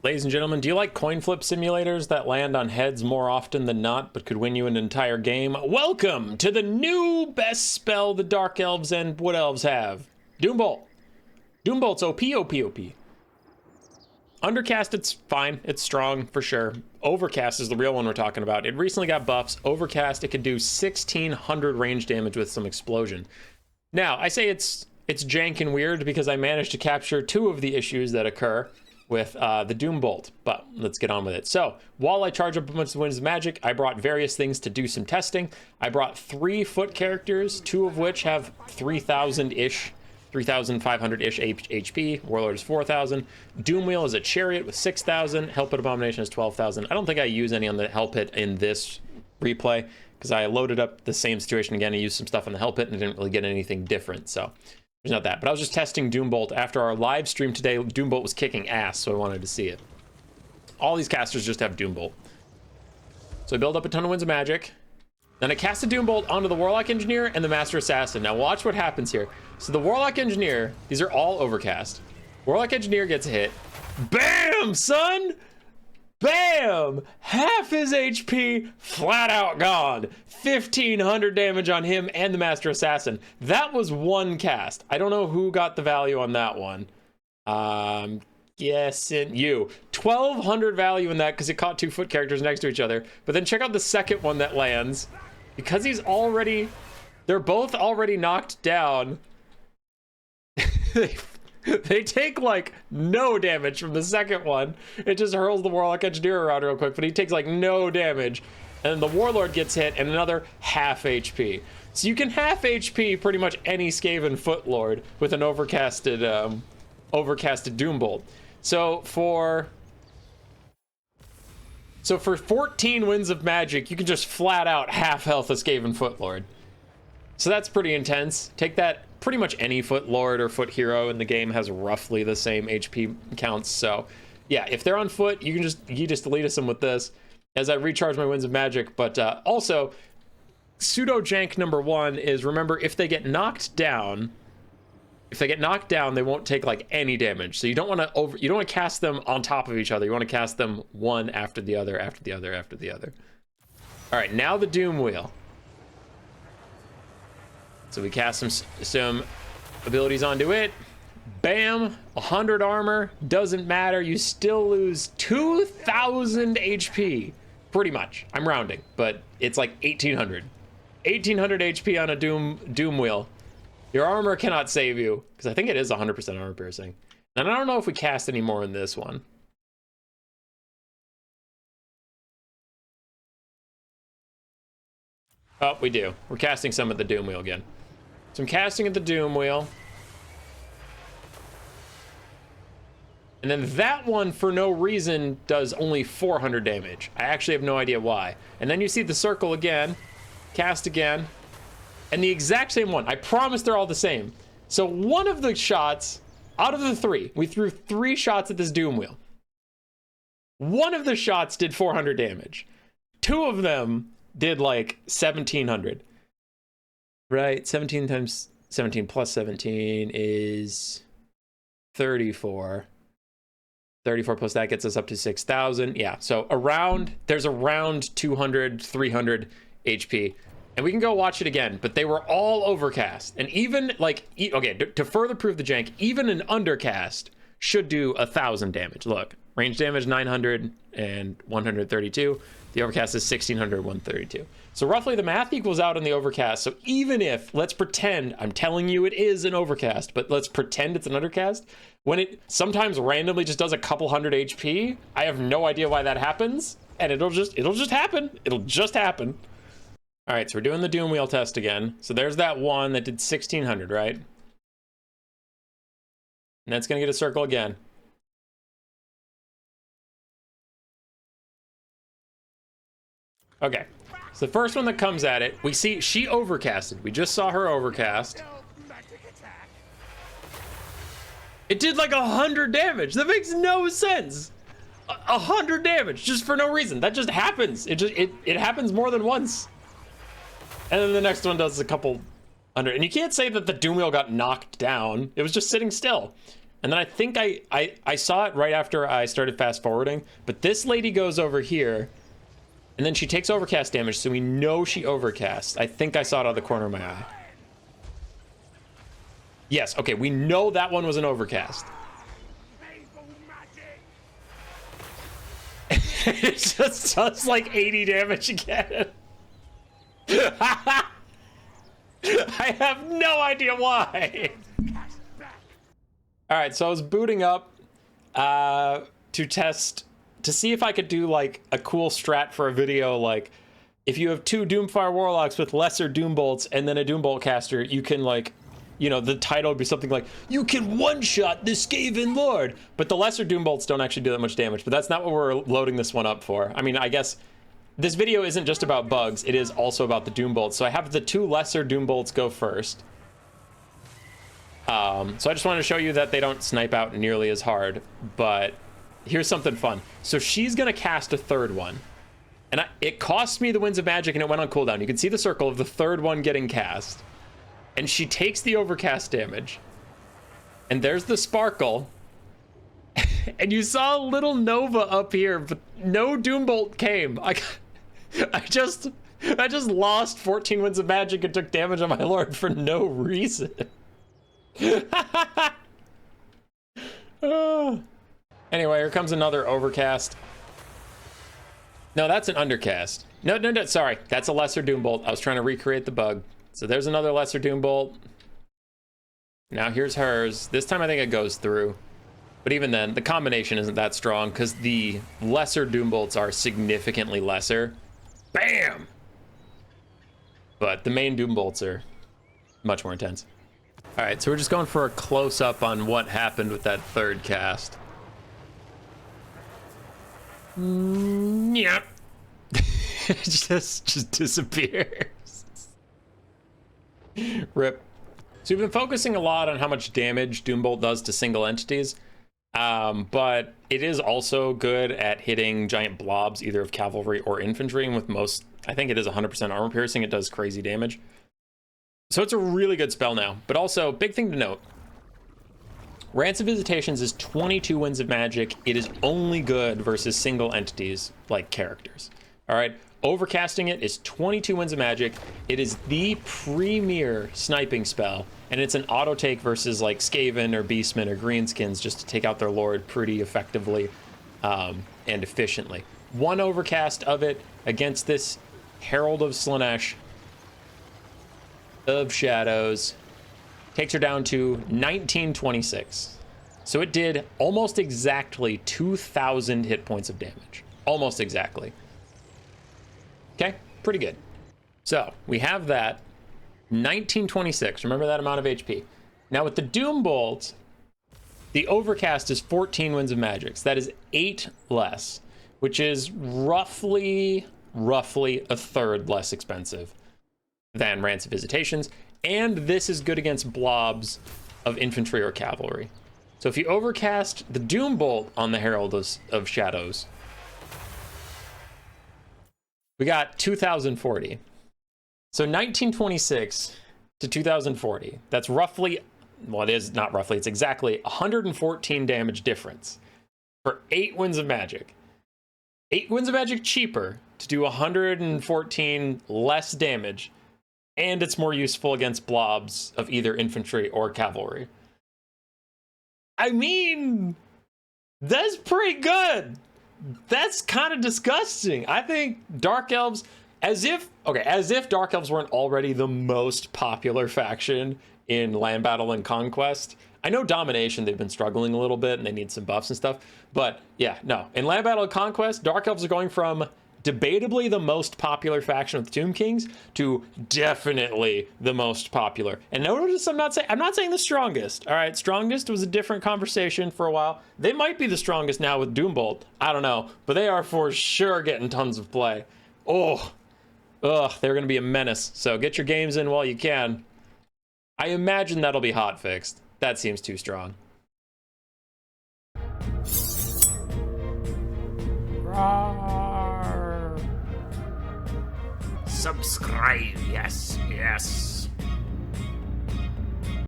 Ladies and gentlemen, do you like coin flip simulators that land on heads more often than not, but could win you an entire game? Welcome to the new best spell the Dark Elves and Wood Elves have. Doombolt. Doombolt's OP, OP, OP. Undercast, it's fine. It's strong, for sure. Overcast is the real one we're talking about. It recently got buffs. Overcast, it can do 1,600 range damage with some explosion. Now, I say it's jank and weird because I managed to capture two of the issues that occur with the Doombolt, but let's get on with it. So, while I charge up a bunch of Winds of Magic, I brought various things to do some testing. I brought 3 foot characters, 2 of which have 3,000-ish, 3,500-ish HP. Warlord is 4,000. Doomwheel is a chariot with 6,000. Hellpit Abomination is 12,000. I don't think I use any on the Hellpit in this replay, because I loaded up the same situation again. I used some stuff on the Hellpit and I didn't really get anything different, so there's not that. But I was just testing Doombolt. After our live stream today, Doombolt was kicking ass, so I wanted to see it. All these casters just have Doombolt. So I build up a ton of Winds of Magic. Then I cast a Doombolt onto the Warlock Engineer and the Master Assassin. Now watch what happens here. So the Warlock Engineer, these are all overcast. Warlock Engineer gets a hit. Bam, son! Bam! Half his HP, flat out gone. 1,500 damage on him and the Master Assassin. That was one cast. I don't know who got the value on that one. Guessing you. 1,200 value in that because it caught 2 foot characters next to each other. But then check out the second one that lands. Because they're both already knocked down. They take like no damage from the second one. It just hurls the Warlock Engineer around real quick, but he takes like no damage. And then the Warlord gets hit and another half HP. So you can half HP pretty much any Skaven Footlord with an overcasted Doombolt. So for 14 Winds of Magic, you can just flat out half health a Skaven Footlord. So that's pretty intense. Take that. Pretty much any Foot Lord or Foot Hero in the game has roughly the same HP counts. So yeah, if they're on foot, you just delete them with this as I recharge my Winds of Magic. But also, pseudo jank number 1 is, remember, if they get knocked down, they won't take like any damage. So you don't want to cast them on top of each other. You want to cast them one after the other, after the other, after the other. All right, now the Doom Wheel. So we cast some abilities onto it. Bam, 100 armor. Doesn't matter. You still lose 2,000 HP. Pretty much. I'm rounding, but it's like 1,800. 1,800 HP on a Doom Wheel. Your armor cannot save you, because I think it is 100% armor piercing. And I don't know if we cast any more in this one. Oh, we do. We're casting some at the Doom Wheel again. So I'm casting at the Doom Wheel. And then that one, for no reason, does only 400 damage. I actually have no idea why. And then you see the circle again. Cast again. And the exact same one. I promise they're all the same. So one of the shots, out of the 3, we threw 3 shots at this Doom Wheel. One of the shots did 400 damage. 2 of them did like 1,700. Right, 17 times 17 plus 17 is 34. 34 plus that gets us up to 6,000. Yeah, so there's around 200, 300 HP. And we can go watch it again, but they were all overcast. And even like, okay, to further prove the jank, even an undercast should do 1,000 damage. Look, range damage 900 and 132. The overcast is 1,600, 132. So roughly the math equals out on the overcast. So even if, let's pretend, I'm telling you it is an overcast, but let's pretend it's an undercast. When it sometimes randomly just does a couple hundred HP, I have no idea why that happens. And it'll just happen. It'll just happen. All right, so we're doing the Doom Wheel test again. So there's that one that did 1,600, right? And that's gonna get a circle again. Okay, so the first one that comes at it, we see she overcasted. We just saw her overcast. It did like 100 damage. That makes no sense. 100 damage just for no reason. That just happens. It happens more than once. And then the next one does a couple hundred. And you can't say that the Doom Wheel got knocked down. It was just sitting still. And then I think I saw it right after I started fast forwarding, but this lady goes over here, and then she takes overcast damage, so we know she overcasts. I think I saw it out of the corner of my eye. Yes, okay, we know that one was an overcast. It just does like 80 damage again. I have no idea why. All right, so I was booting up to test, to see if I could do like a cool strat for a video. Like if you have 2 Doomfire Warlocks with lesser Doom Bolts and then a Doom Bolt caster, you can like, you know, the title would be something like, you can one-shot the Skaven Lord. But the lesser Doom Bolts don't actually do that much damage, but that's not what we're loading this one up for. I mean, I guess this video isn't just about bugs, it is also about the Doom Bolts. So I have the 2 lesser Doom Bolts go first. So I just wanted to show you that they don't snipe out nearly as hard, but here's something fun. So she's gonna cast a 3rd one. And it cost me the Winds of Magic and it went on cooldown. You can see the circle of the 3rd one getting cast. And she takes the overcast damage. And there's the sparkle. And you saw a little Nova up here, but no Doombolt came. I just lost 14 Winds of Magic and took damage on my Lord for no reason. Anyway, here comes another overcast. No, that's an undercast. No, sorry. That's a lesser Doombolt. I was trying to recreate the bug. So there's another lesser Doombolt. Now here's hers. This time I think it goes through. But even then, the combination isn't that strong because the lesser Doombolts are significantly lesser. Bam! But the main Doombolts are much more intense. All right, so we're just going for a close-up on what happened with that 3rd cast. Yep. It just disappears. Rip. So we've been focusing a lot on how much damage Doombolt does to single entities, but it is also good at hitting giant blobs, either of cavalry or infantry, and with most, I think it is 100% armor piercing, it does crazy damage. So it's a really good spell now, but also, big thing to note, Rance of Visitations is 22 Winds of Magic. It is only good versus single entities, like characters. All right? Overcasting it is 22 Winds of Magic. It is the premier sniping spell, and it's an auto take versus like Skaven or Beastmen or Greenskins just to take out their Lord pretty effectively and efficiently. 1 overcast of it against this Herald of Slaanesh of Shadows takes her down to 1926. So it did almost exactly 2,000 hit points of damage. Almost exactly. Okay, pretty good. So we have that 1926. Remember that amount of HP. Now with the Doom Bolt, the overcast is 14 Winds of Magic. So that is 8 less, which is roughly a 1/3 less expensive than Rance of Visitations. And this is good against blobs of infantry or cavalry. So if you overcast the Doom Bolt on the Herald of Shadows, we got 2040. So 1926 to 2040. That's roughly, well, it is not roughly, it's exactly 114 damage difference for 8 Winds of Magic. 8 Winds of Magic cheaper to do 114 less damage, and it's more useful against blobs of either infantry or cavalry. I mean, that's pretty good. That's kind of disgusting. I think Dark Elves, as if Dark Elves weren't already the most popular faction in Land Battle and Conquest. I know Domination, they've been struggling a little bit and they need some buffs and stuff, but yeah, no. In Land Battle and Conquest, Dark Elves are going from debatably the most popular faction with Tomb Kings to definitely the most popular. And notice I'm not saying the strongest. All right, strongest was a different conversation for a while. They might be the strongest now with Doombolt. I don't know, but they are for sure getting tons of play. They're going to be a menace. So get your games in while you can. I imagine that'll be hot fixed. That seems too strong. Subscribe, yes.